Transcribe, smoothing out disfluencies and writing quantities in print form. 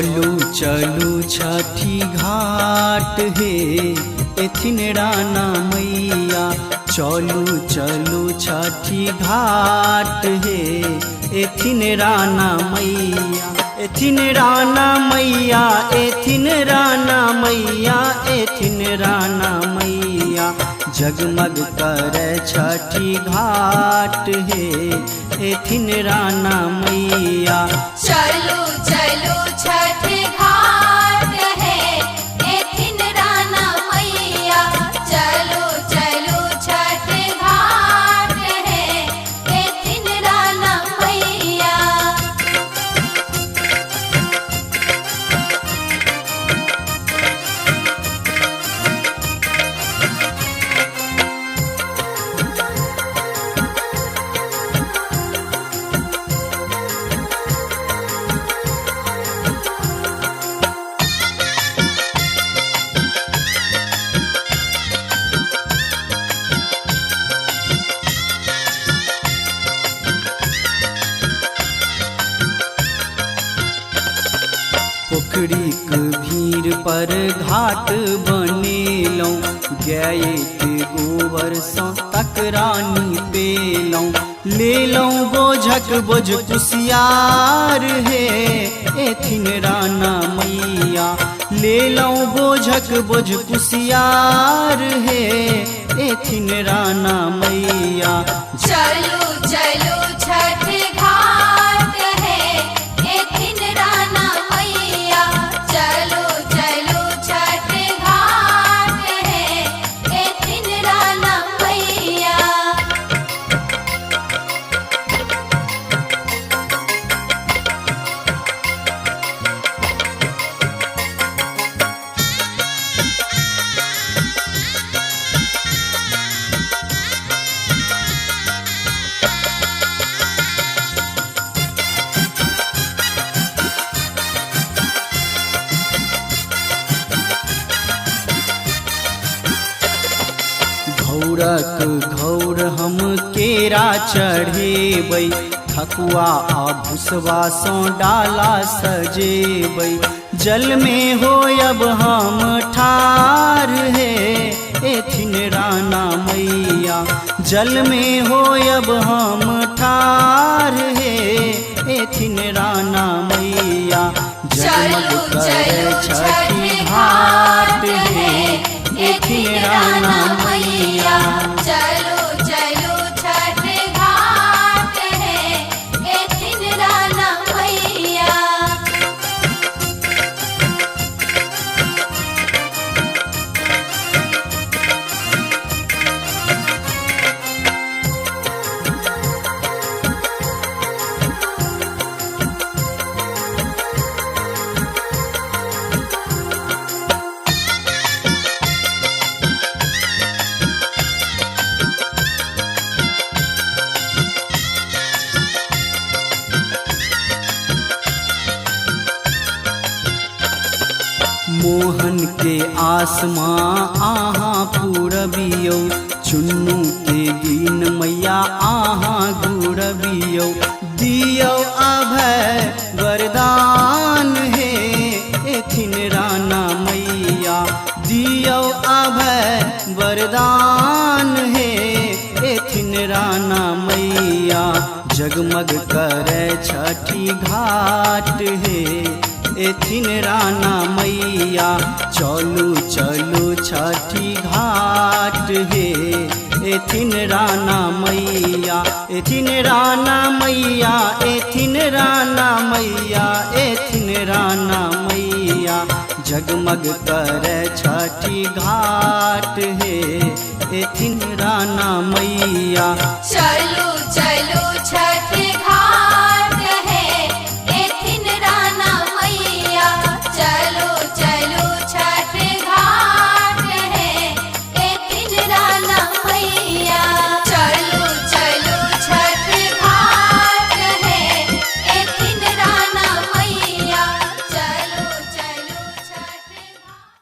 चलू चलू छठी घाट हे एथिन राना मैया। चलू चलू छठी घाट हे एथिन राना मैया। एथिन राना मैया, एथिन राना मैया, एथिन राना मैया। जगमग करे छठी घाट हे एथिन राना मैया। चलो चलो छठी घाट है एथिन राना मैया। चलो चलो छठी घाट है एथिन राना मैया। पोखरीक भीड़ पर घाट बनेलौं। गाय के गोबर सँ तकरानी पेलौं। लेलौं बोझक बोझ कुसियार हे एथिन राना मैया। लेलौं बोझक बोझ कुसियार हे एथिन राना मैया। चलो चलो छठी घाट है एथिन राना मैया। चलो चलो छठी घाट है एथिन राना मैया। घौरक घौर हम केरा चढ़ेबै। ठकुआ आ भुसवा सँ डाला सजेबै। जल में होयब हम ठार हे एथिन राना मैया। जल में होयब हम ठार हे एथिन राना मैया। जगमग करे छठी घाट हे एथिन राना मैया। चलो चलो छठी घाट है एथिन राना मैया। मोहन के आसमां आहाँ पूरबियौ। चुन्नू के दिन मैया आहाँ गुरबियौ। दियौ अभय वरदान हे एथिन राना मैया। दियौ अभय वरदान हे एथिन राना मैया। जगमग करे छठी घाट हे एथिन राना मैया। चलू चलू छठी घाट हे एथिन राना मैया। एथिन राना मैया, एथिन राना मैया, एथिन राना मैया। जगमग करे छठी घाट हे एथिन राना मैया। चलो चलो छठी